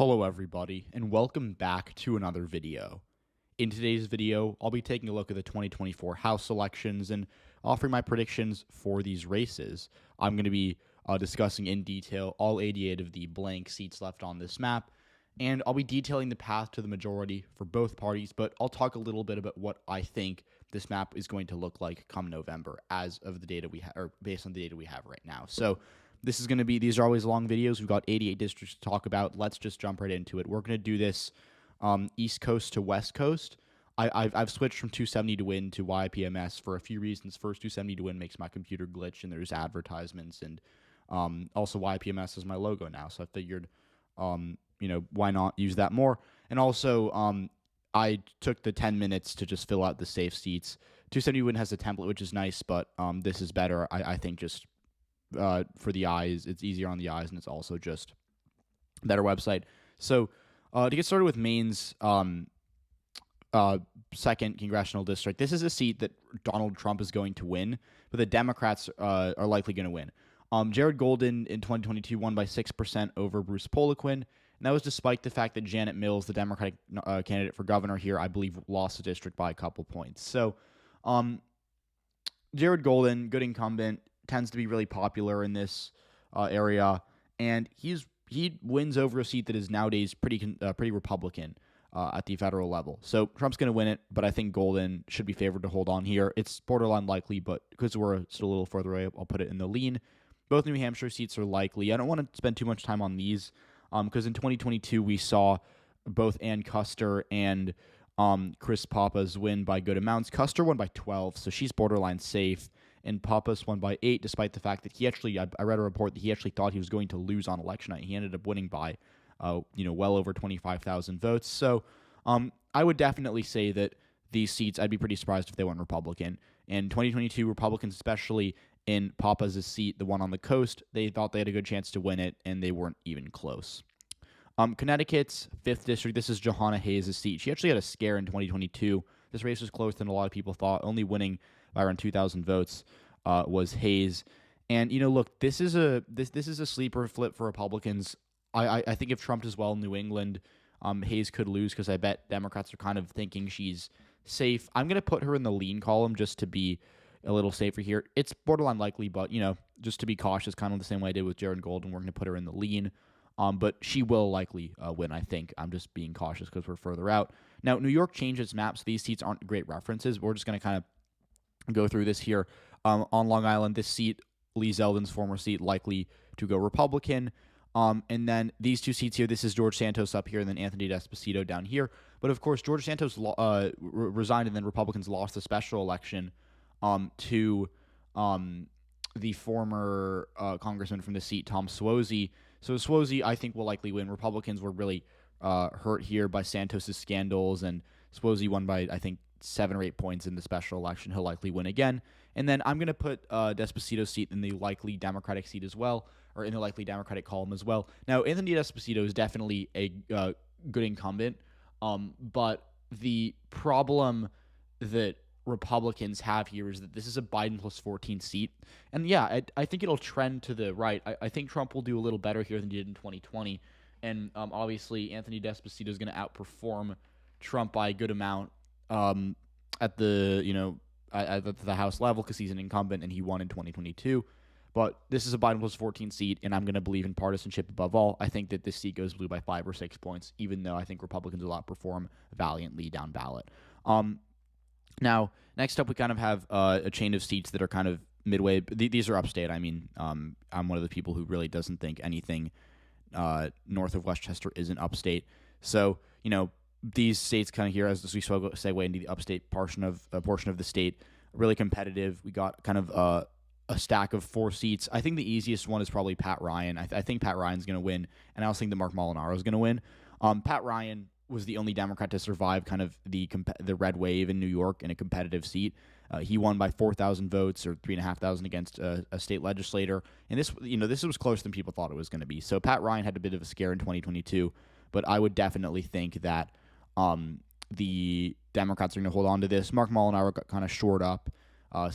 Hello everybody, and welcome back to another video. In today's video, I'll be taking a look at the 2024 House elections and offering my predictions for these races. I'm going to be discussing in detail all 88 of the blank seats left on this map, and I'll be detailing the path to the majority for both parties, but I'll talk a little bit about what I think this map is going to look like come November as of the data we have, or based on the data we have right now. So these are always long videos. We've got 88 districts to talk about. Let's just jump right into it. We're going to do this East Coast to West Coast. I've switched from 270 to win to YPMS for a few reasons. First, 270 to win makes my computer glitch, and there's advertisements, and also YPMS is my logo now, so I figured, why not use that more? And also, I took the 10 minutes to just fill out the safe seats. 270 win has a template, which is nice, but this is better. I think just for the eyes, it's easier on the eyes, and it's also just a better website. So to get started with Maine's second congressional district, this is a seat that Donald Trump is going to win, but the Democrats are likely going to win. Jared Golden in 2022 won by 6% over Bruce Poliquin, and that was despite the fact that Janet Mills, the Democratic candidate for governor here, I believe lost the district by a couple points. So Jared Golden, good incumbent, tends to be really popular in this area, and he wins over a seat that is nowadays pretty Republican at the federal level. So Trump's going to win it, but I think Golden should be favored to hold on here. It's borderline likely, but because we're still a little further away, I'll put it in the lean. Both New Hampshire seats are likely. I don't want to spend too much time on these because in 2022 we saw both Ann Custer and Chris Pappas win by good amounts. Custer won by 12, so she's borderline safe. And Pappas won by 8, despite the fact that he actually, I read a report that he actually thought he was going to lose on election night. He ended up winning by, well over 25,000 votes. So I would definitely say that these seats, I'd be pretty surprised if they went Republican. And 2022, Republicans, especially in Pappas' seat, the one on the coast, they thought they had a good chance to win it, and they weren't even close. Connecticut's 5th district, this is Johanna Hayes' seat. She actually had a scare in 2022. This race was closer than a lot of people thought, only winning by around 2,000 votes was Hayes. And, look, this is a sleeper flip for Republicans. I think if Trump does well in New England, Hayes could lose because I bet Democrats are kind of thinking she's safe. I'm going to put her in the lean column just to be a little safer here. It's borderline likely, but, just to be cautious, kind of the same way I did with Jared Golden, we're going to put her in the lean. But she will likely win, I think. I'm just being cautious because we're further out. Now, New York changed its map, so these seats aren't great references. We're just going to kind of go through this here. On Long Island, this seat, Lee Zeldin's former seat, likely to go Republican. And then these two seats here, this is George Santos up here and then Anthony D'Esposito down here. But, of course, George Santos resigned, and then Republicans lost the special election to the former congressman from the seat, Tom Suozzi. So Suozzi, I think, will likely win. Republicans were really hurt here by Santos' scandals, and Suozzi won by, I think, 7 or 8 points in the special election. He'll likely win again. And then I'm going to put D'Esposito's seat in the likely Democratic seat as well, or in the likely Democratic column as well. Now, Anthony D'Esposito is definitely a good incumbent, but the problem that Republicans have here is that this is a Biden plus 14 seat. And yeah, I think it'll trend to the right. I think Trump will do a little better here than he did in 2020. And obviously, Anthony D'Esposito is going to outperform Trump by a good amount at the House level because he's an incumbent and he won in 2022. But this is a Biden plus 14 seat, and I'm going to believe in partisanship above all. I think that this seat goes blue by 5 or 6 points, even though I think Republicans will outperform valiantly down ballot. Now, next up, we kind of have a chain of seats that are kind of midway. These are upstate. I mean, I'm one of the people who really doesn't think anything north of Westchester isn't upstate. So, these states kind of here, as we segue into the upstate portion of the state, really competitive. We got kind of a stack of 4 seats. I think the easiest one is probably Pat Ryan. I think Pat Ryan's going to win, and I also think that Mark Molinaro is going to win. Pat Ryan was the only Democrat to survive kind of the red wave in New York in a competitive seat. He won by 4,000 votes or 3,500 against a state legislator. And this was closer than people thought it was going to be. So Pat Ryan had a bit of a scare in 2022, but I would definitely think that the Democrats are going to hold on to this. Mark Molinaro got kind of shored up.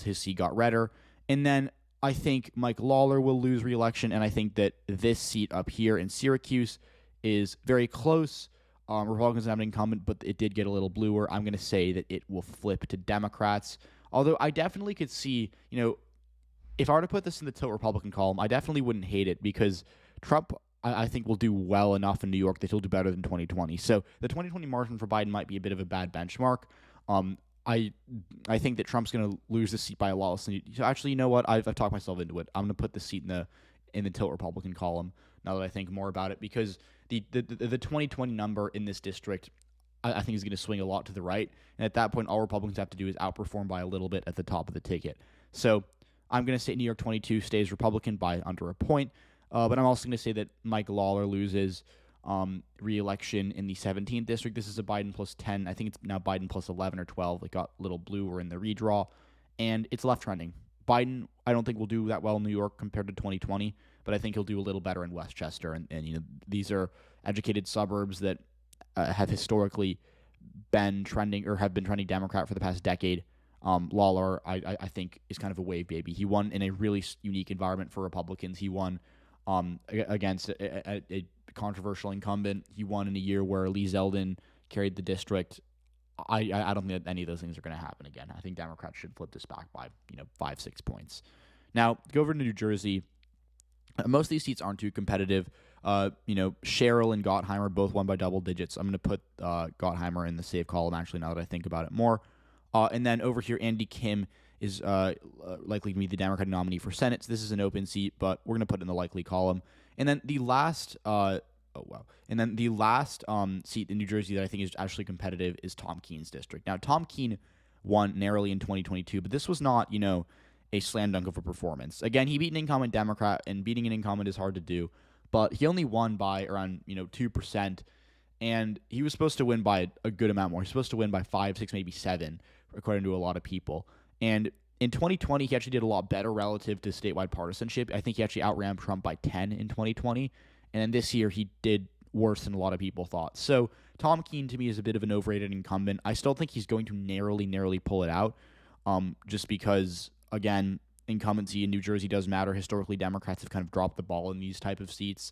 His seat got redder. And then I think Mike Lawler will lose re-election, and I think that this seat up here in Syracuse is very close. Republicans have an incumbent, but it did get a little bluer. I'm going to say that it will flip to Democrats. Although I definitely could see, if I were to put this in the tilt Republican column, I definitely wouldn't hate it because Trump, I think, will do well enough in New York that he'll do better than 2020. So the 2020 margin for Biden might be a bit of a bad benchmark. I think that Trump's going to lose the seat by a lot. So actually, you know what? I've talked myself into it. I'm going to put the seat in the tilt Republican column now that I think more about it, because the 2020 number in this district, I think, is going to swing a lot to the right. And at that point, all Republicans have to do is outperform by a little bit at the top of the ticket. So I'm going to say New York 22 stays Republican by under a point. But I'm also going to say that Mike Lawler loses re-election in the 17th district. This is a Biden plus 10. I think it's now Biden plus 11 or 12. It got a little bluer in the redraw. And it's left trending. Biden, I don't think will do that well in New York compared to 2020, but I think he'll do a little better in Westchester. And these are educated suburbs that have historically been trending or have been trending Democrat for the past decade. Lawler, I think, is kind of a wave baby. He won in a really unique environment for Republicans. He won against a controversial incumbent. He won in a year where Lee Zeldin carried the district. I don't think that any of those things are going to happen again. I think Democrats should flip this back by 5-6 points. Now, go over to New Jersey. Most of these seats aren't too competitive. Sherrill and Gottheimer both won by double digits. I'm going to put Gottheimer in the safe column, actually, now that I think about it more. And then over here, Andy Kim is likely to be the Democratic nominee for Senate. So this is an open seat, but we're going to put it in the likely column. And then the last seat in New Jersey that I think is actually competitive is Tom Keene's district. Now, Tom Keene won narrowly in 2022, but this was not, a slam dunk of a performance. Again, he beat an incumbent Democrat, and beating an incumbent is hard to do, but he only won by around 2%, and he was supposed to win by a good amount more. He was supposed to win by 5, 6, maybe 7, according to a lot of people. And in 2020, he actually did a lot better relative to statewide partisanship. I think he actually outran Trump by 10 in 2020, and then this year he did worse than a lot of people thought. So Tom Keene, to me, is a bit of an overrated incumbent. I still think he's going to narrowly pull it out, just because, again, incumbency in New Jersey does matter. Historically, Democrats have kind of dropped the ball in these type of seats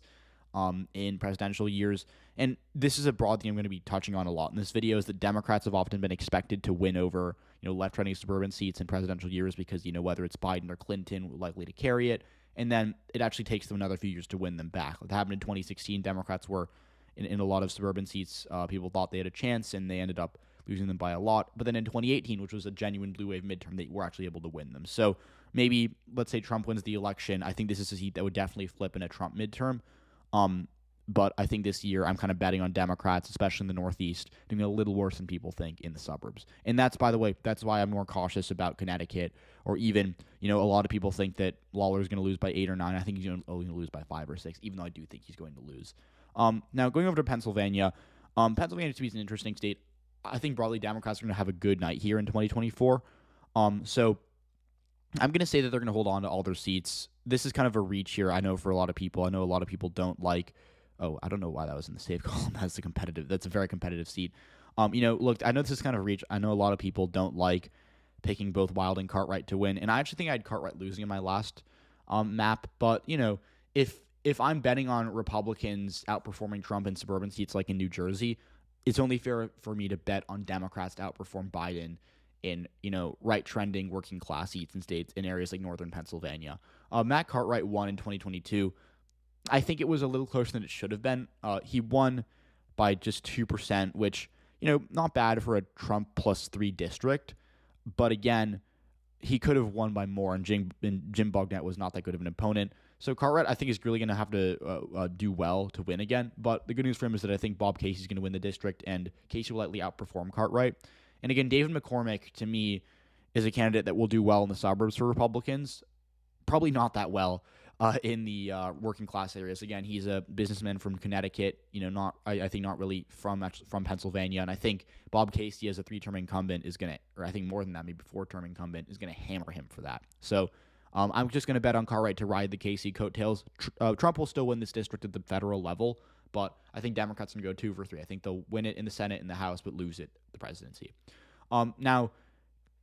in presidential years. And this is a broad thing I'm going to be touching on a lot in this video, is that Democrats have often been expected to win over left-trending suburban seats in presidential years because, whether it's Biden or Clinton, we're likely to carry it. And then it actually takes them another few years to win them back. What happened in 2016, Democrats were in a lot of suburban seats. People thought they had a chance, and they ended up losing them by a lot. But then in 2018, which was a genuine blue wave midterm, they were actually able to win them. So maybe, let's say Trump wins the election. I think this is a seat that would definitely flip in a Trump midterm. But I think this year I'm kind of betting on Democrats, especially in the Northeast, doing a little worse than people think in the suburbs. And that's, by the way, that's why I'm more cautious about Connecticut, or even, a lot of people think that Lawler is going to lose by 8 or 9. I think he's only going to lose by 5 or 6, even though I do think he's going to lose. Now, going over to Pennsylvania, Pennsylvania to me is an interesting state. I think broadly Democrats are going to have a good night here in 2024. So I'm going to say that they're going to hold on to all their seats. This is kind of a reach here, I know, for a lot of people. I know a lot of people don't like. Oh, I don't know why that was in the safe column. That's a very competitive seat. Look, I know this is kind of a reach. I know a lot of people don't like picking both Wild and Cartwright to win, and I actually think I had Cartwright losing in my last map. But if I'm betting on Republicans outperforming Trump in suburban seats like in New Jersey, it's only fair for me to bet on Democrats to outperform Biden in right trending working class seats in states in areas like northern Pennsylvania. Matt Cartwright won in 2022. I think it was a little closer than it should have been. He won by just 2%, which, not bad for a Trump plus 3 district. But again, he could have won by more, and Jim Bognett was not that good of an opponent. So Cartwright, I think, is really going to have to do well to win again. But the good news for him is that I think Bob Casey's going to win the district, and Casey will likely outperform Cartwright. And again, David McCormick, to me, is a candidate that will do well in the suburbs for Republicans. Probably not that well in the working class areas. Again, he's a businessman from Connecticut, I think not really from Pennsylvania. And I think Bob Casey, as a 3-term incumbent, is going to, or I think more than that, maybe 4-term incumbent, is going to hammer him for that. So I'm just going to bet on Cartwright to ride the Casey coattails. Trump will still win this district at the federal level, but I think Democrats are going to go 2 for 3. I think they'll win it in the Senate and the House, but lose it the presidency. Now,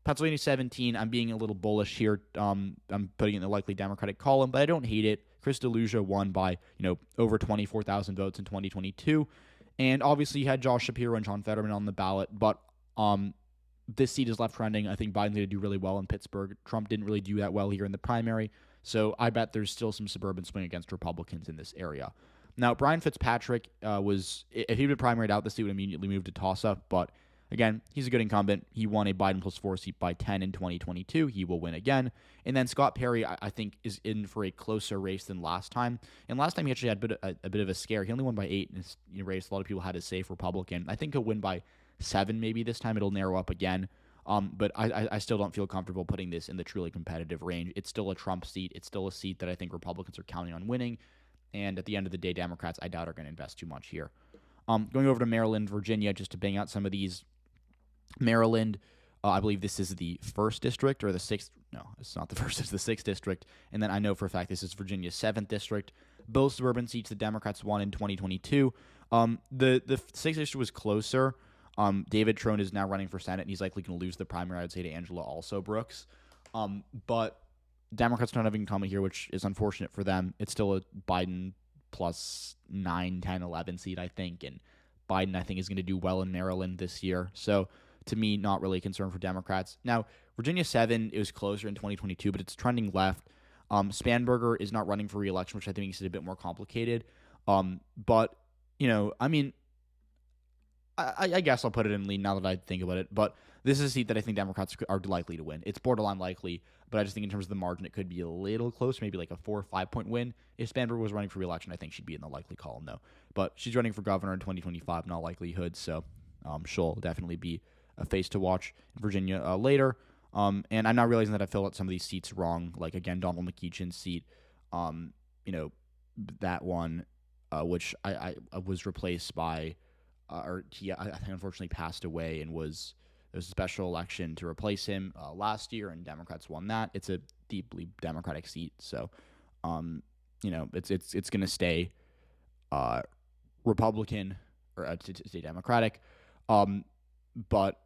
Pennsylvania 17, I'm being a little bullish here. I'm putting it in the likely Democratic column, but I don't hate it. Chris D'Eluja won by, over 24,000 votes in 2022. And obviously you had Josh Shapiro and John Fetterman on the ballot, but this seat is left trending. I think Biden's going to do really well in Pittsburgh. Trump didn't really do that well here in the primary, so I bet there's still some suburban swing against Republicans in this area. Now, Brian Fitzpatrick if he'd been primaried out, the seat would immediately move to toss-up, but again, he's a good incumbent. He won a Biden plus 4 seat by 10 in 2022. He will win again. And then Scott Perry, I think, is in for a closer race than last time. And last time he actually had a bit of a scare. He only won by 8 in his race. A lot of people had a safe Republican. I think he'll win by 7 maybe this time. It'll narrow up again. But I still don't feel comfortable putting this in the truly competitive range. It's still a Trump seat. It's still a seat that I think Republicans are counting on winning. And at the end of the day, Democrats, I doubt, are going to invest too much here. Going over to Maryland, Virginia, just to bang out some of these. Maryland, I believe this is the 1st district or the 6th. No, it's not the 1st. It's the 6th district. And then I know for a fact this is Virginia's 7th district. Both suburban seats the Democrats won in 2022. The 6th district was closer. David Trone is now running for Senate, and he's likely going to lose the primary, I would say, to Angela also Brooks. But Democrats don't have an incumbent here, which is unfortunate for them. It's still a Biden plus 9, 10, 11 seat, I think. And Biden, I think, is going to do well in Maryland this year. So, to me, not really a concern for Democrats. Now, Virginia 7, it was closer in 2022, but it's trending left. Spanberger is not running for re-election, which I think makes it a bit more complicated. But, I guess I'll put it in lean now that I think about it. But this is a seat that I think Democrats are likely to win. It's borderline likely, but I just think in terms of the margin, it could be a little closer, maybe like a 4 or 5 point win. If Spanberger was running for re-election, I think she'd be in the likely column, though. But she's running for governor in 2025, not likelihood, so she'll definitely be a face to watch in Virginia later. And I'm now realizing that I filled out some of these seats wrong. Like, again, Donald McEachin's seat, that one, which I was replaced by, I think unfortunately passed away, and there was a special election to replace him last year, and Democrats won that. It's a deeply Democratic seat, so it's going to stay Republican or to stay Democratic. But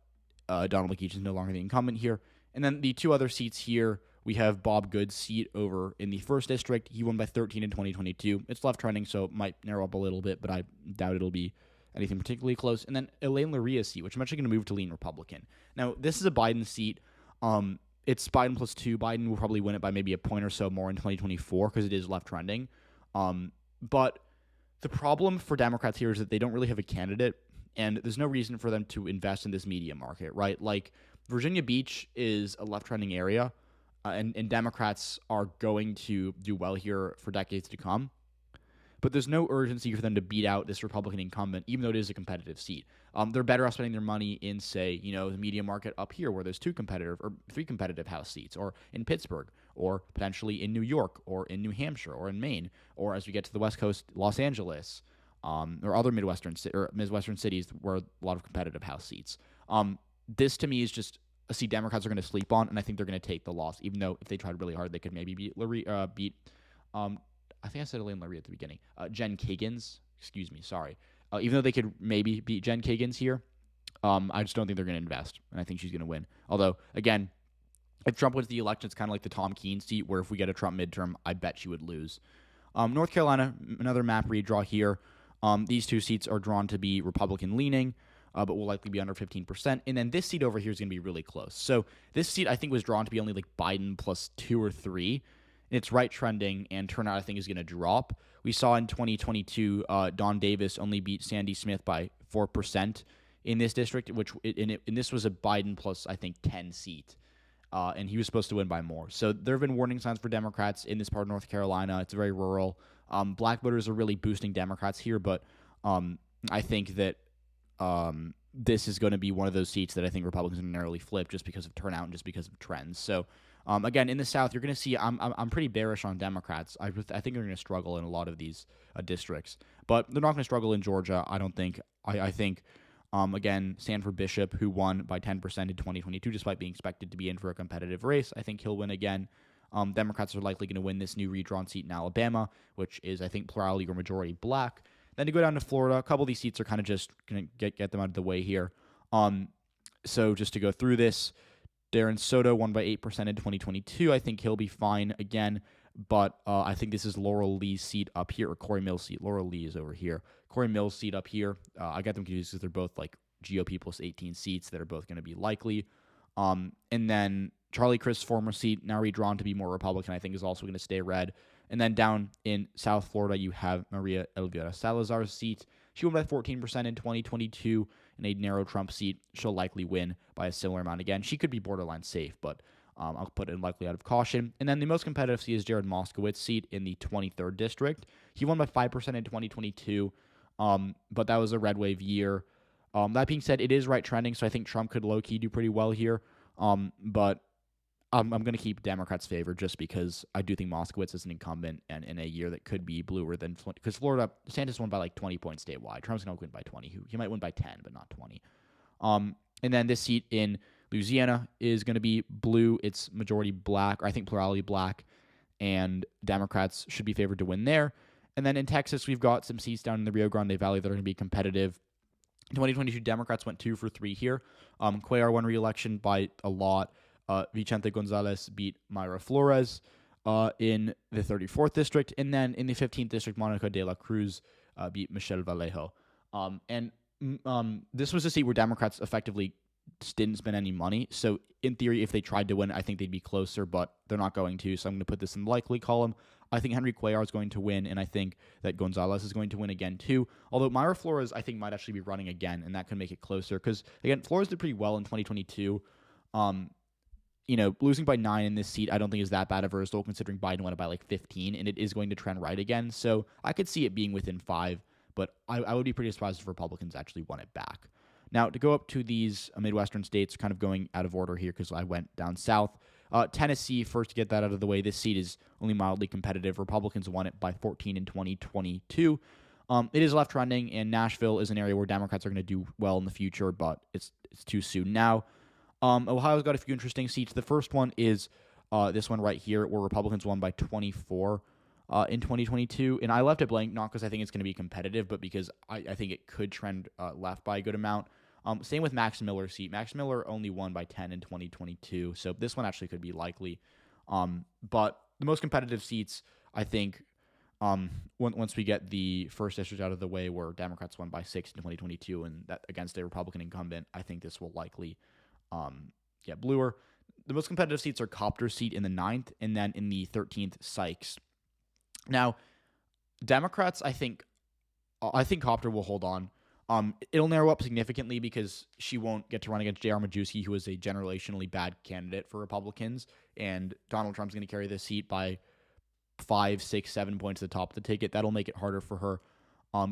Donald McEachin is no longer the incumbent here. And then the 2 other seats here, we have Bob Good's seat over in the 1st district. He won by 13 in 2022. It's left trending, so it might narrow up a little bit, but I doubt it'll be anything particularly close. And then Elaine Luria's seat, which I'm actually going to move to lean Republican. Now, this is a Biden seat. It's Biden plus 2. Biden will probably win it by maybe a point or so more in 2024 because it is left trending. But the problem for Democrats here is that they don't really have a candidate, and there's no reason for them to invest in this media market, right? Like, Virginia Beach is a left-trending area, and Democrats are going to do well here for decades to come. But there's no urgency for them to beat out this Republican incumbent, even though it is a competitive seat. They're better off spending their money in, say, the media market up here where there's 3 competitive House seats, or in Pittsburgh, or potentially in New York, or in New Hampshire, or in Maine, or as we get to the West Coast, Los Angeles, or other Midwestern cities where a lot of competitive House seats. This, to me, is just a seat Democrats are going to sleep on, and I think they're going to take the loss, even though if they tried really hard, they could maybe beat I think I said Elaine Lurie at the beginning. Jen Kagan's, excuse me, sorry. Even though they could maybe beat Jen Kagan's here, I just don't think they're going to invest, and I think she's going to win. Although, again, if Trump wins the election, it's kind of like the Tom Keene seat, where if we get a Trump midterm, I bet she would lose. North Carolina, another map redraw here. These 2 seats are drawn to be Republican-leaning, but will likely be under 15%. And then this seat over here is going to be really close. So this seat, I think, was drawn to be only like Biden plus 2 or 3. It's right trending, and turnout, I think, is going to drop. We saw in 2022, Don Davis only beat Sandy Smith by 4% in this district, and this was a Biden plus, I think, 10 seat. And he was supposed to win by more. So there have been warning signs for Democrats in this part of North Carolina. It's very rural. Black voters are really boosting Democrats here, but I think that this is going to be one of those seats that I think Republicans are going to narrowly flip just because of turnout and just because of trends. So, again, in the South, you're going to see I'm pretty bearish on Democrats. I think they're going to struggle in a lot of these districts, but they're not going to struggle in Georgia, I don't think. I think, again, Sanford Bishop, who won by 10% in 2022, despite being expected to be in for a competitive race, I think he'll win again. Democrats are likely going to win this new redrawn seat in Alabama, which is, I think, plurality or majority black. Then to go down to Florida, a couple of these seats are kind of just going to get them out of the way here. So just to go through this, Darren Soto won by 8% in 2022. I think he'll be fine again. But I think this is Laurel Lee's seat up here, or Corey Mills' seat. Laurel Lee is over here. Corey Mills' seat up here. I got them confused because they're both like GOP plus 18 seats that are both going to be likely. And then Charlie Crist's former seat, now redrawn to be more Republican, I think is also going to stay red. And then down in South Florida, you have Maria Elvira Salazar's seat. She won by 14% in 2022 in a narrow Trump seat. She'll likely win by a similar amount again. She could be borderline safe, but I'll put it likely out of caution. And then the most competitive seat is Jared Moskowitz's seat in the 23rd district. He won by 5% in 2022, but that was a red wave year. That being said, it is right trending, so I think Trump could low-key do pretty well here. But I'm going to keep Democrats' favor just because I do think Moskowitz is an incumbent and in a year that could be bluer than – because Florida, DeSantis won by like 20 points statewide. Trump's going to win by 20. He might win by 10, but not 20. And then this seat in Louisiana is going to be blue. It's majority black, or I think plurality black, and Democrats should be favored to win there. And then in Texas, we've got some seats down in the Rio Grande Valley that are going to be competitive. In 2022, Democrats went 2 for 3 here. Cuellar won re-election by a lot. Vicente Gonzalez beat Mayra Flores in the 34th district. And then in the 15th district, Monica de la Cruz beat Michelle Vallejo. This was a seat where Democrats effectively didn't spend any money. So in theory, if they tried to win, I think they'd be closer, but they're not going to. So I'm going to put this in the likely column. I think Henry Cuellar is going to win, and I think that Gonzalez is going to win again too. Although Mayra Flores, I think, might actually be running again, and that could make it closer. Because, again, Flores did pretty well in 2022. Losing by 9 in this seat, I don't think is that bad of a result, considering Biden won it by like 15, and it is going to trend right again. So I could see it being within 5, but I would be pretty surprised if Republicans actually won it back. Now, to go up to these Midwestern states, kind of going out of order here because I went down south. Tennessee, first to get that out of the way, this seat is only mildly competitive. Republicans won it by 14 in 2022. It is left trending, and Nashville is an area where Democrats are going to do well in the future, but it's too soon now. Ohio's got a few interesting seats. The first one is this one right here, where Republicans won by 24 in 2022. And I left it blank, not because I think it's going to be competitive, but because I think it could trend left by a good amount. Same with Max Miller's seat. Max Miller only won by 10 in 2022, so this one actually could be likely. But the most competitive seats, I think, once we get the first district out of the way where Democrats won by 6 in 2022 and that against a Republican incumbent, I think this will likely get bluer. The most competitive seats are Copter's seat in the 9th, and then in the 13th, Sykes. Now, Democrats, I think Copter will hold on. It'll narrow up significantly because she won't get to run against J.R. Majewski, who is a generationally bad candidate for Republicans, and Donald Trump's going to carry this seat by 5, 6, 7 points at the top of the ticket. That'll make it harder for her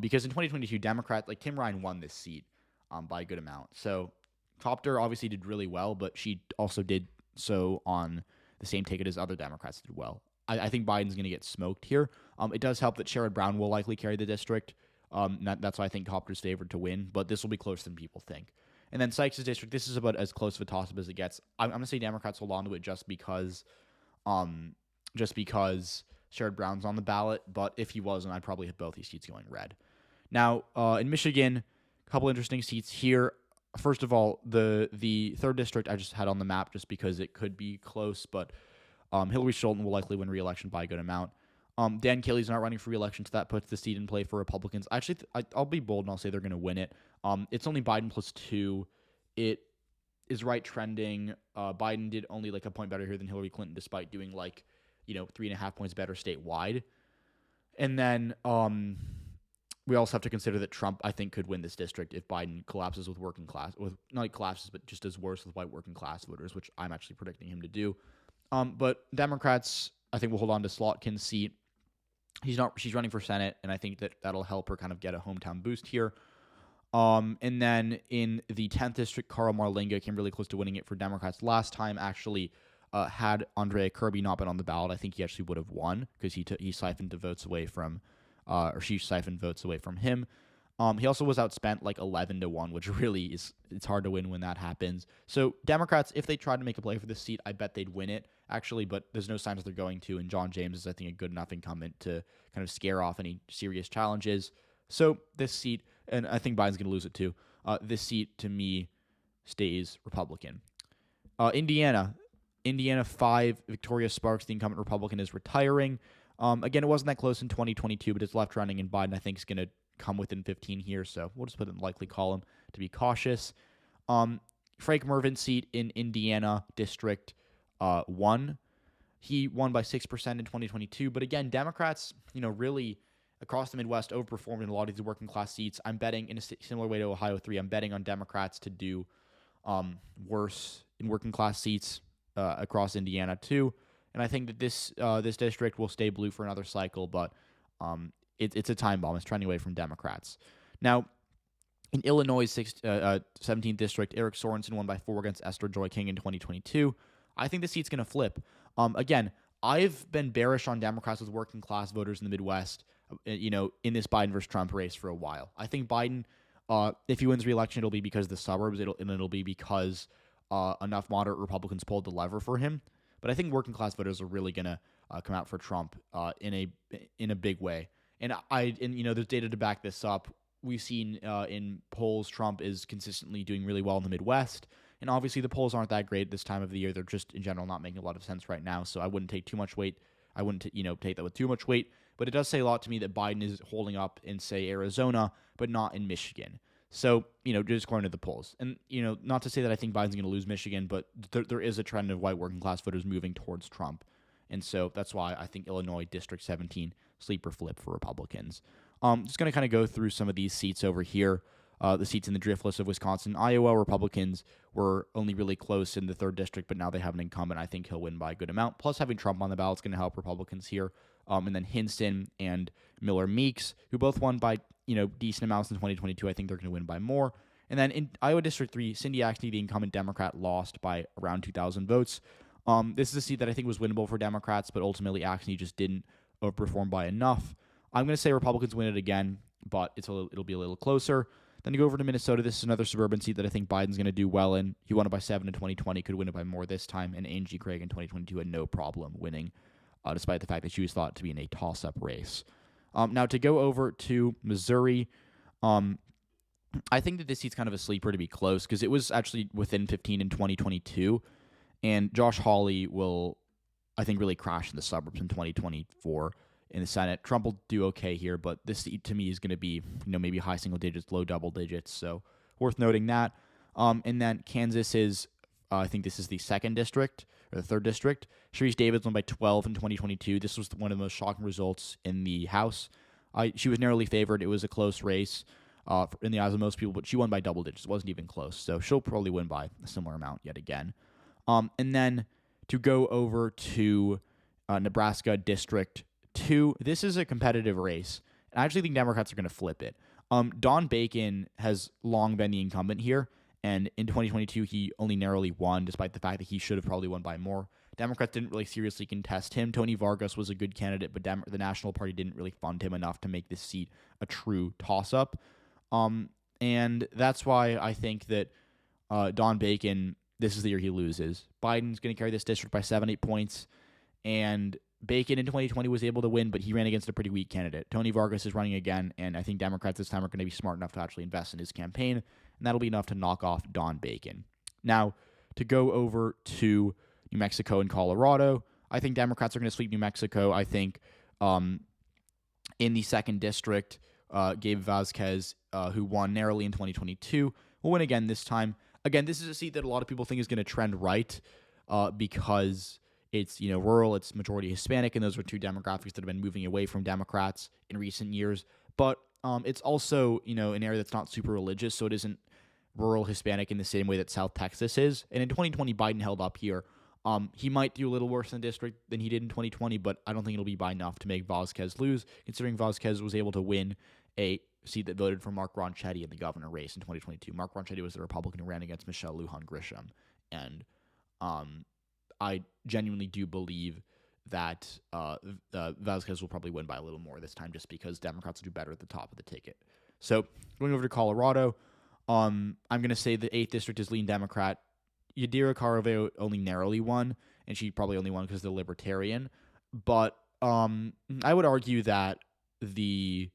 because in 2022, Democrats, like Tim Ryan won this seat by a good amount. So Copter obviously did really well, but she also did so on the same ticket as other Democrats did well. I think Biden's going to get smoked here. It does help that Sherrod Brown will likely carry the district. That's why I think Copter's favored to win, but this will be closer than people think. And then Sykes' district, this is about as close of a toss-up as it gets. I'm going to say Democrats hold on to it just because Sherrod Brown's on the ballot, but if he wasn't, I'd probably have both these seats going red. Now, in Michigan, a couple interesting seats here. First of all, the 3rd district I just had on the map just because it could be close, but Hillary Scholten will likely win re-election by a good amount. Dan Kelly's not running for re-election, so that puts the seat in play for Republicans. Actually, I'll be bold and I'll say they're going to win it. It's only Biden plus 2. It is right trending. Biden did only like a point better here than Hillary Clinton, despite doing 3.5 points better statewide. And then we also have to consider that Trump, I think, could win this district if Biden collapses with working class, not collapses, but just does worse with white working class voters, which I'm actually predicting him to do. But Democrats, I think, will hold on to Slotkin's seat. She's running for Senate, and I think that'll help her kind of get a hometown boost here. And then in the 10th district, Carl Marlinga came really close to winning it for Democrats last time. Actually, had Andrea Kirby not been on the ballot, I think he actually would have won because he siphoned the votes away from, or she siphoned votes away from him. He also was outspent 11-1, which really it's hard to win when that happens. So Democrats, if they tried to make a play for this seat, I bet they'd win it, actually, but there's no signs that they're going to, and John James is, I think, a good enough incumbent to kind of scare off any serious challenges. So this seat, and I think Biden's going to lose it too, this seat, to me, stays Republican. Indiana, Indiana 5, Victoria Sparks, the incumbent Republican, is retiring. Again, it wasn't that close in 2022, but it's left running, and Biden, I think, is going to come within 15 here, so we'll just put it in the likely column to be cautious. Frank Mervin's seat in Indiana District 1. He won by 6% in 2022, but again, Democrats, really across the Midwest overperformed in a lot of these working class seats. I'm betting in a similar way to Ohio 3. I'm betting on Democrats to do worse in working class seats across Indiana too. And I think that this district will stay blue for another cycle, but it's a time bomb. It's trending away from Democrats. Now, in Illinois' 17th district, Eric Sorensen won by 4 against Esther Joy King in 2022. I think the seat's going to flip. Again, I've been bearish on Democrats with working class voters in the Midwest, in this Biden versus Trump race for a while. I think Biden, if he wins re-election, it'll be because of the suburbs, it'll be because enough moderate Republicans pulled the lever for him. But I think working class voters are really going to come out for Trump in a big way. And there's data to back this up. We've seen in polls Trump is consistently doing really well in the Midwest. And obviously the polls aren't that great this time of the year. They're just, in general, not making a lot of sense right now. So I wouldn't take too much weight. I wouldn't, take that with too much weight. But it does say a lot to me that Biden is holding up in, say, Arizona, but not in Michigan. So, just according to the polls. And, not to say that I think Biden's going to lose Michigan, but there is a trend of white working class voters moving towards Trump. And so that's why I think Illinois District 17, sleeper flip for Republicans. Just going to kind of go through some of these seats over here. The seats in the drift list of Wisconsin, Iowa, Republicans were only really close in the 3rd district, but now they have an incumbent. I think he'll win by a good amount. Plus, having Trump on the ballot is going to help Republicans here. And then Hinson and Miller Meeks, who both won by decent amounts in 2022. I think they're going to win by more. And then in Iowa District 3, Cindy Axne, the incumbent Democrat, lost by around 2,000 votes. This is a seat that I think was winnable for Democrats, but ultimately Axne just didn't overperform by enough. I'm going to say Republicans win it again, but it'll be a little closer. Then you go over to Minnesota. This is another suburban seat that I think Biden's going to do well in. He won it by 7 in 2020, could win it by more this time. And Angie Craig in 2022 had no problem winning, despite the fact that she was thought to be in a toss-up race. Now, to go over to Missouri, I think that this seat's kind of a sleeper to be close because it was actually within 15 in 2022. And Josh Hawley will, I think, really crash in the suburbs in 2024. In the Senate. Trump will do okay here, but this seat to me is going to be, maybe high single digits, low double digits. So worth noting that. And then Kansas is, I think this is the 2nd district or the 3rd district. Sharice Davids won by 12 in 2022. This was one of the most shocking results in the House. She was narrowly favored. It was a close race in the eyes of most people, but she won by double digits. It wasn't even close. So she'll probably win by a similar amount yet again. And then to go over to Nebraska District 2, this is a competitive race. And I actually think Democrats are going to flip it. Don Bacon has long been the incumbent here, and in 2022 he only narrowly won, despite the fact that he should have probably won by more. Democrats didn't really seriously contest him. Tony Vargas was a good candidate, but the National Party didn't really fund him enough to make this seat a true toss-up. And that's why I think that Don Bacon, this is the year he loses. Biden's going to carry this district by 7-8 points, and Bacon in 2020 was able to win, but he ran against a pretty weak candidate. Tony Vargas is running again, and I think Democrats this time are going to be smart enough to actually invest in his campaign, and that'll be enough to knock off Don Bacon. Now, to go over to New Mexico and Colorado, I think Democrats are going to sweep New Mexico. I think in the 2nd district, Gabe Vasquez, who won narrowly in 2022, will win again this time. Again, this is a seat that a lot of people think is going to trend right because it's, rural, it's majority Hispanic, and those are two demographics that have been moving away from Democrats in recent years. But it's also, an area that's not super religious, so it isn't rural Hispanic in the same way that South Texas is. And in 2020, Biden held up here. He might do a little worse in the district than he did in 2020, but I don't think it'll be by enough to make Vasquez lose, considering Vasquez was able to win a seat that voted for Mark Ronchetti in the governor race in 2022. Mark Ronchetti was the Republican who ran against Michelle Lujan Grisham. And I genuinely do believe that Vasquez will probably win by a little more this time just because Democrats will do better at the top of the ticket. So going over to Colorado, I'm going to say the 8th district is lean Democrat. Yadira Caraveo only narrowly won, and she probably only won because they're libertarian. But I would argue that the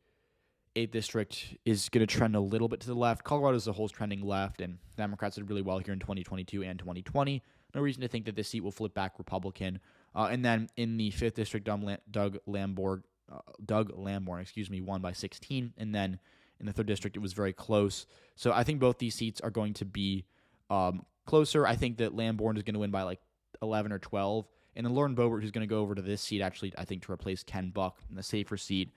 8th district is going to trend a little bit to the left. Colorado as a whole is trending left, and Democrats did really well here in 2022 and 2020. no reason to think that this seat will flip back Republican. And then in the 5th district, Doug Lamborn, won by 16. And then in the 3rd district, it was very close. So I think both these seats are going to be closer. I think that Lamborn is going to win by like 11 or 12. And then Lauren Boebert, who's going to go over to this seat, actually, I think, to replace Ken Buck in the safer seat.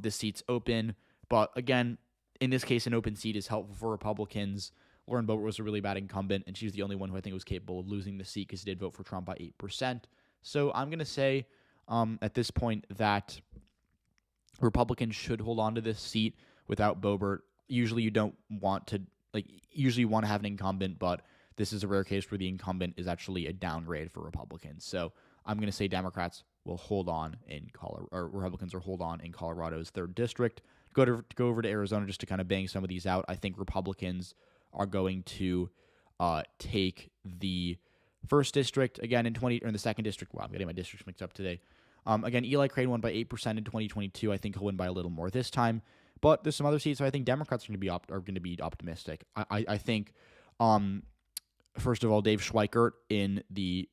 This seat's open. But again, in this case, an open seat is helpful for Republicans. Lauren Boebert was a really bad incumbent, and she's the only one who I think was capable of losing the seat because she did vote for Trump by 8%. So I'm going to say at this point that Republicans should hold on to this seat without Boebert. Usually you don't want to, usually you want to have an incumbent, but this is a rare case where the incumbent is actually a downgrade for Republicans. So I'm going to say Democrats will hold on in Colorado, or Republicans will hold on in Colorado's 3rd district. Go over to Arizona just to kind of bang some of these out. I think Republicans are going to take the 1st district again in the 2nd district. Wow, I'm getting my districts mixed up today. Again, Eli Crane won by 8% in 2022. I think he'll win by a little more this time. But there's some other seats, so I think Democrats are going to be optimistic. I think, first of all, Dave Schweikert in the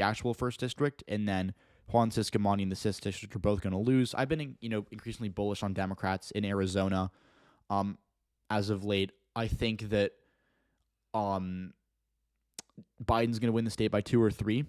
actual 1st district, and then Juan Ciscomani in the 6th district are both going to lose. I've been increasingly bullish on Democrats in Arizona as of late. I think that Biden's going to win the state by 2 or 3,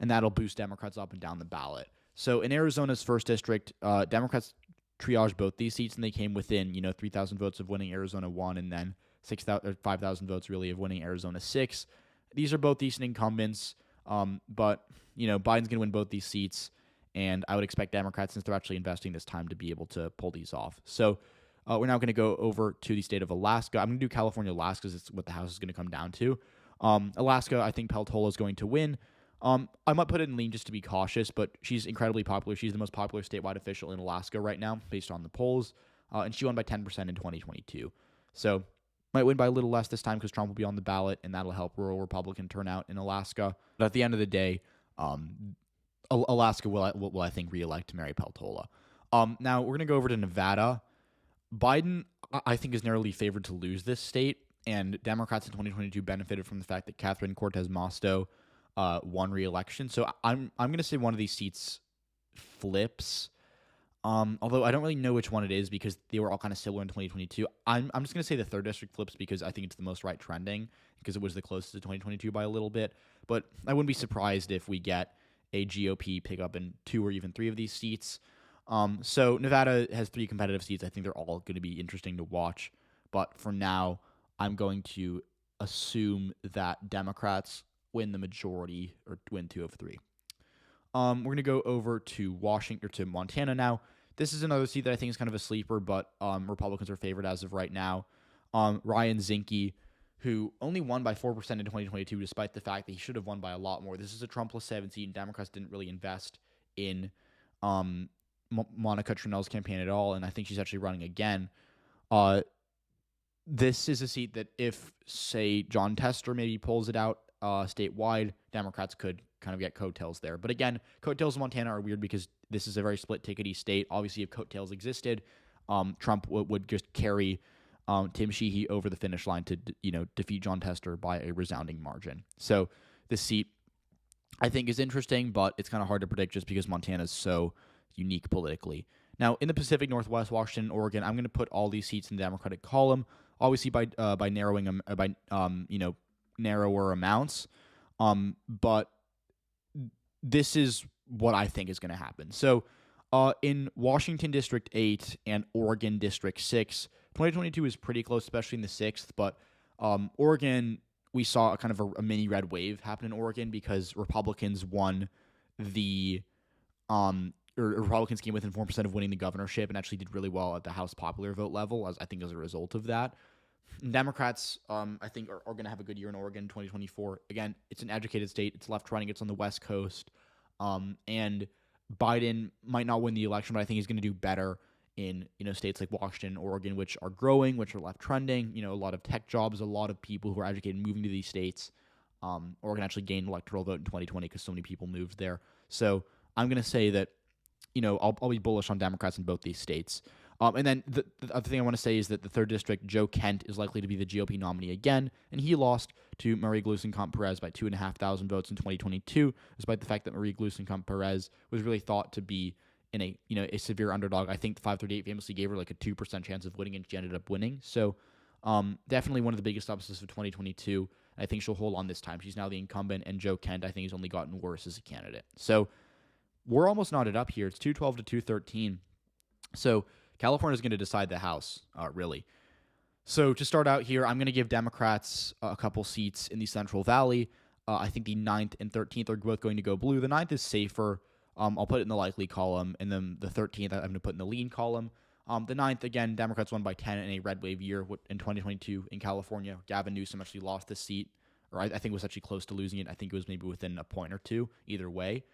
and that'll boost Democrats up and down the ballot. So in Arizona's 1st district, Democrats triaged both these seats, and they came within 3,000 votes of winning Arizona 1, and then 5,000 votes really of winning Arizona 6. These are both decent incumbents, but Biden's going to win both these seats, and I would expect Democrats, since they're actually investing this time, to be able to pull these off. So we're now going to go over to the state of Alaska. I'm going to do California last because it's what the House is going to come down to. Alaska, I think Peltola is going to win. I might put it in lean just to be cautious, but she's incredibly popular. She's the most popular statewide official in Alaska right now, based on the polls, and she won by 10% in 2022. So might win by a little less this time because Trump will be on the ballot, and that'll help rural Republican turnout in Alaska. But at the end of the day, Alaska will I think, reelect Mary Peltola. Now, we're going to go over to Nevada. Biden, I think, is narrowly favored to lose this state, and Democrats in 2022 benefited from the fact that Catherine Cortez Masto won re-election. So I'm going to say one of these seats flips, although I don't really know which one it is because they were all kind of similar in 2022. I'm just going to say the 3rd district flips because I think it's the most right trending because it was the closest to 2022 by a little bit. But I wouldn't be surprised if we get a GOP pickup in 2 or even 3 of these seats. So Nevada has 3 competitive seats. I think they're all going to be interesting to watch. But for now, I'm going to assume that Democrats win the majority or win 2 of 3. We're going to go over to Montana now. This is another seat that I think is kind of a sleeper, but Republicans are favored as of right now. Ryan Zinke, who only won by 4% in 2022, despite the fact that he should have won by a lot more. This is a Trump plus 7 seat, and Democrats didn't really invest in Monica Trinell's campaign at all, and I think she's actually running again. This is a seat that if, say, John Tester maybe pulls it out statewide, Democrats could kind of get coattails there. But again, coattails in Montana are weird because this is a very split-tickety state. Obviously, if coattails existed, Trump would just carry Tim Sheehy over the finish line to defeat John Tester by a resounding margin. So this seat, I think, is interesting, but it's kind of hard to predict just because Montana is so unique politically. Now, in the Pacific Northwest, Washington, Oregon, I'm going to put all these seats in the Democratic column, obviously by narrowing them by narrower amounts. But this is what I think is going to happen. So in Washington District 8 and Oregon District 6, 2022 is pretty close, especially in the 6th. But Oregon, we saw a kind of a mini red wave happen in Oregon because Republicans won the Republicans came within 4% of winning the governorship and actually did really well at the House popular vote level, as a result of that. Democrats, I think, are going to have a good year in Oregon in 2024. Again, it's an educated state. It's left-running. It's on the West Coast. And Biden might not win the election, but I think he's going to do better in states like Washington, Oregon, which are growing, which are left-trending. A lot of tech jobs, a lot of people who are educated moving to these states. Oregon actually gained electoral vote in 2020 because so many people moved there. So I'm going to say that I'll be bullish on Democrats in both these states. And then the other thing I want to say is that the 3rd district, Joe Kent is likely to be the GOP nominee again, and he lost to Marie Gluesenkamp-Perez by 2,500 votes in 2022, despite the fact that Marie Gluesenkamp-Perez was really thought to be in a severe underdog. I think the 538 famously gave her like a 2% chance of winning, and she ended up winning. So definitely one of the biggest upsets of 2022. I think she'll hold on this time. She's now the incumbent, and Joe Kent, I think, has only gotten worse as a candidate. So we're almost knotted up here. It's 212 to 213. So California is going to decide the House, really. So to start out here, I'm going to give Democrats a couple seats in the Central Valley. I think the 9th and 13th are both going to go blue. The 9th is safer. I'll put it in the likely column, and then the 13th I'm going to put in the lean column. The 9th, again, Democrats won by 10 in a red wave year in 2022 in California. Gavin Newsom actually lost the seat, or I think was actually close to losing it. I think it was maybe within a point or two, either way.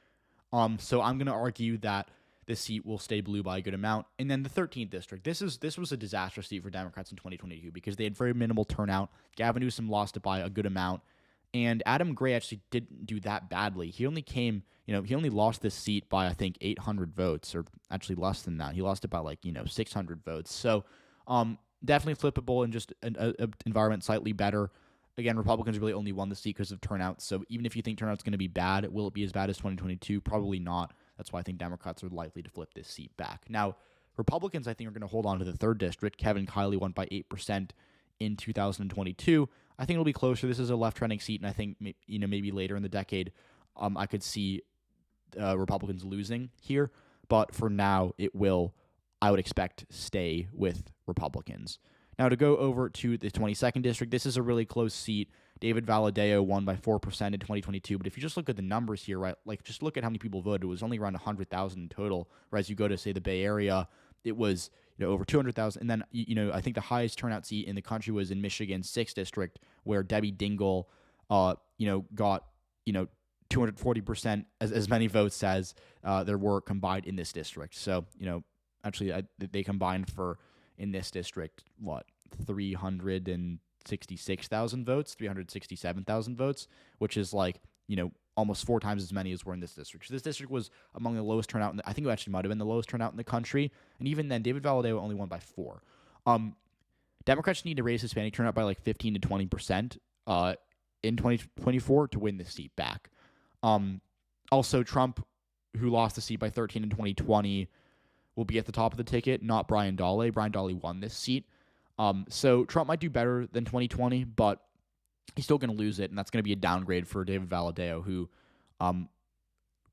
So I'm going to argue that this seat will stay blue by a good amount. And then the 13th district, this was a disastrous seat for Democrats in 2022 because they had very minimal turnout. Gavin Newsom lost it by a good amount. And Adam Gray actually didn't do that badly. He only he only lost this seat by, I think, 800 votes, or actually less than that. He lost it by 600 votes. So definitely flippable and just an environment slightly better. Again, Republicans really only won the seat because of turnout. So even if you think turnout's going to be bad, will it be as bad as 2022? Probably not. That's why I think Democrats are likely to flip this seat back. Now, Republicans, I think, are going to hold on to the 3rd district. Kevin Kiley won by 8% in 2022. I think it'll be closer. This is a left-trending seat, and I think maybe later in the decade, I could see Republicans losing here. But for now, I would expect, stay with Republicans. Now, to go over to the 22nd district, this is a really close seat. David Valadao won by 4% in 2022. But if you just look at the numbers here, right, just look at how many people voted. It was only around 100,000 in total. Whereas you go to, say, the Bay Area, it was over 200,000. And then, I think the highest turnout seat in the country was in Michigan's 6th district, where Debbie Dingell, got, 240%, as many votes as there were combined in this district. So, actually, they combined for, in this district, 366,000 votes, 367,000 votes, which is almost 4 times as many as were in this district. So this district was among the lowest turnout. I think it actually might have been the lowest turnout in the country. And even then, David Valadao only won by 4. Democrats need to raise Hispanic turnout by 15 to 20% in 2024 to win this seat back. Also, Trump, who lost the seat by 13 in 2020, will be at the top of the ticket, not Brian Dahle. Brian Dahle won this seat. So Trump might do better than 2020, but he's still going to lose it, and that's going to be a downgrade for David Valadao, who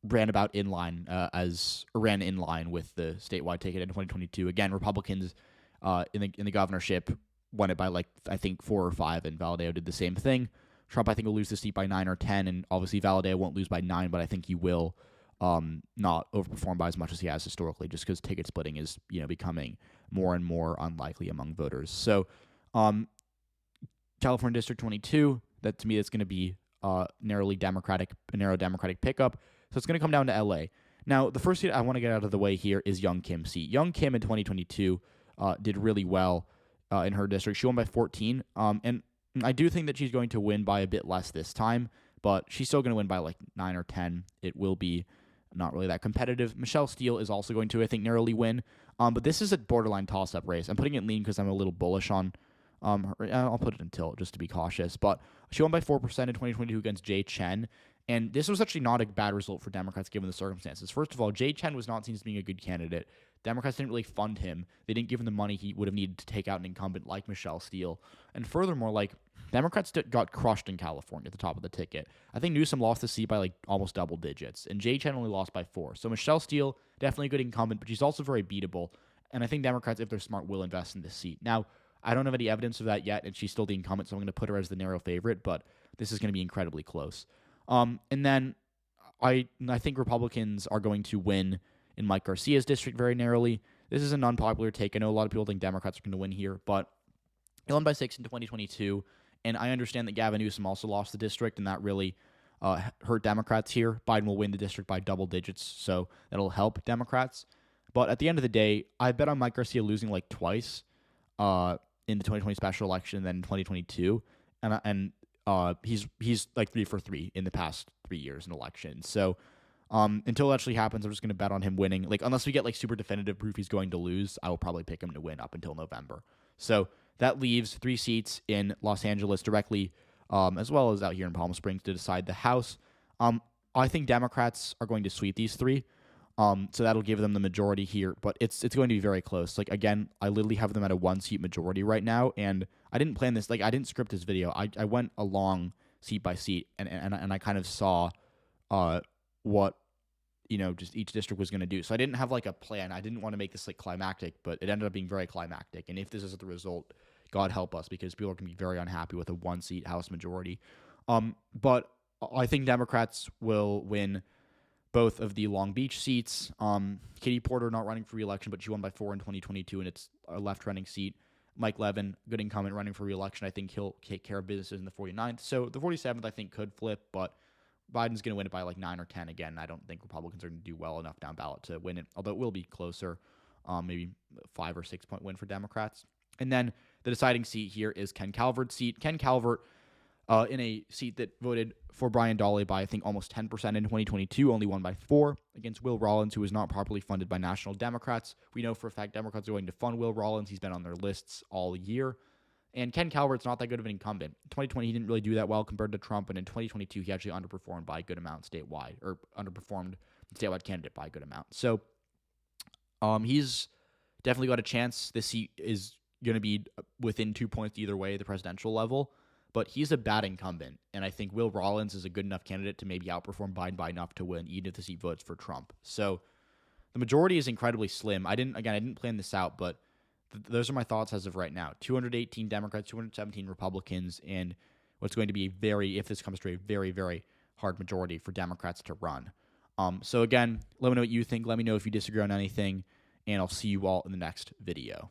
ran in line with the statewide ticket in 2022. Again, Republicans in the governorship won it by I think 4 or 5, and Valadao did the same thing. Trump, I think, will lose the seat by 9 or 10, and obviously Valadao won't lose by 9, but I think he will not overperform by as much as he has historically, just because ticket splitting is becoming more and more unlikely among voters. So California District 22, that to me that's going to be a narrow Democratic pickup. So it's going to come down to LA. Now, the first seat I want to get out of the way here is Young Kim's seat. Young Kim in 2022 did really well in her district. She won by 14, and I do think that she's going to win by a bit less this time, but she's still going to win by 9 or 10. It will be not really that competitive. Michelle Steele is also going to, I think, narrowly win. But this is a borderline toss-up race. I'm putting it lean because I'm a little bullish on her. I'll put it in tilt just to be cautious. But she won by 4% in 2022 against Jay Chen. And this was actually not a bad result for Democrats given the circumstances. First of all, Jay Chen was not seen as being a good candidate. Democrats didn't really fund him. They didn't give him the money he would have needed to take out an incumbent like Michelle Steele. And furthermore, Democrats got crushed in California at the top of the ticket. I think Newsom lost the seat by almost double digits, and Jay Chen only lost by 4. So Michelle Steele, definitely a good incumbent, but she's also very beatable. And I think Democrats, if they're smart, will invest in this seat. Now, I don't have any evidence of that yet, and she's still the incumbent, so I'm going to put her as the narrow favorite, but this is going to be incredibly close. And then I think Republicans are going to win in Mike Garcia's district very narrowly. This is an unpopular take. I know a lot of people think Democrats are going to win here, but he won by 6 in 2022, and I understand that Gavin Newsom also lost the district, and that really hurt Democrats here. Biden will win the district by double digits, so that'll help Democrats. But at the end of the day, I bet on Mike Garcia losing twice in the 2020 special election and then in 2022, and he's 3 for 3 in the past 3 years in elections. So Until it actually happens, I'm just going to bet on him winning. Like, unless we get like super definitive proof he's going to lose, I will probably pick him to win up until November. So that leaves 3 seats in Los Angeles directly, as well as out here in Palm Springs to decide the House. I think Democrats are going to sweep these 3. So that'll give them the majority here, but it's going to be very close. Like, again, I literally have them at a 1-seat majority right now, and I didn't plan this. Like, I didn't script this video. I went along seat by seat, and I kind of saw what, just each district was going to do. So I didn't have like a plan. I didn't want to make this like climactic, but it ended up being very climactic. And if this is the result, God help us, because people are going to be very unhappy with a 1-seat House majority. But I think Democrats will win both of the Long Beach seats. Katie Porter not running for re-election, but she won by 4 in 2022, and it's a left-running seat. Mike Levin, good incumbent, running for re-election. I think he'll take care of businesses in the 49th. So the 47th, I think, could flip, but Biden's going to win it by like 9 or 10 again. I don't think Republicans are going to do well enough down ballot to win it, although it will be closer, maybe 5 or 6 point win for Democrats. And then the deciding seat here is Ken Calvert's seat. Ken Calvert, in a seat that voted for Brian Dawley by, I think, almost 10% in 2022, only won by 4 against Will Rollins, who is not properly funded by national Democrats. We know for a fact Democrats are going to fund Will Rollins. He's been on their lists all year. And Ken Calvert's not that good of an incumbent. In 2020, he didn't really do that well compared to Trump, and in 2022, he actually underperformed by a good amount statewide, or underperformed the statewide candidate by a good amount. So he's definitely got a chance. This seat is going to be within 2 points either way, the presidential level, but he's a bad incumbent, and I think Will Rollins is a good enough candidate to maybe outperform Biden by enough to win, even if the seat votes for Trump. So the majority is incredibly slim. I didn't plan this out, but those are my thoughts as of right now. 218 Democrats, 217 Republicans, and what's going to be if this comes to a very, very hard majority for Democrats to run. So again, let me know what you think. Let me know if you disagree on anything, and I'll see you all in the next video.